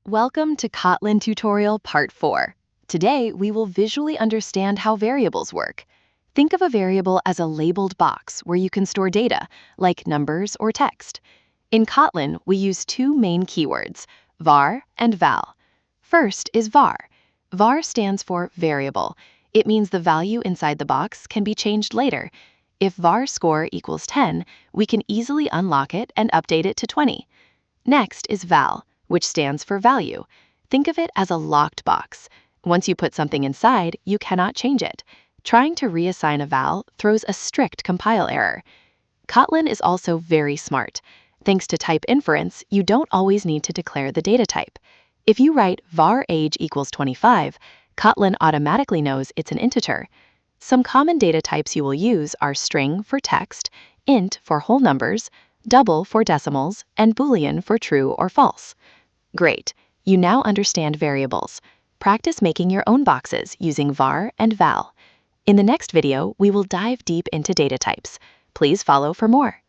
Welcome to Kotlin Tutorial Part 4. Today, we will visually understand how variables work. Think of a variable as a labeled box where you can store data, like numbers or text. In Kotlin, we use two main keywords, var and val. First is var. Var stands for variable. It means the value inside the box can be changed later. If var score equals 10, we can easily unlock it and update it to 20. Next is val, which stands for value. Think of it as a locked box. Once you put something inside, you cannot change it. Trying to reassign a val throws a strict compile error. Kotlin is also very smart. Thanks to type inference, you don't always need to declare the data type. If you write var age equals 25, Kotlin automatically knows it's an integer. Some common data types you will use are string for text, int for whole numbers, double for decimals, and Boolean for true or false. Great, you now understand variables. Practice making your own boxes using var and val. In the next video, we will dive deep into data types. Please follow for more.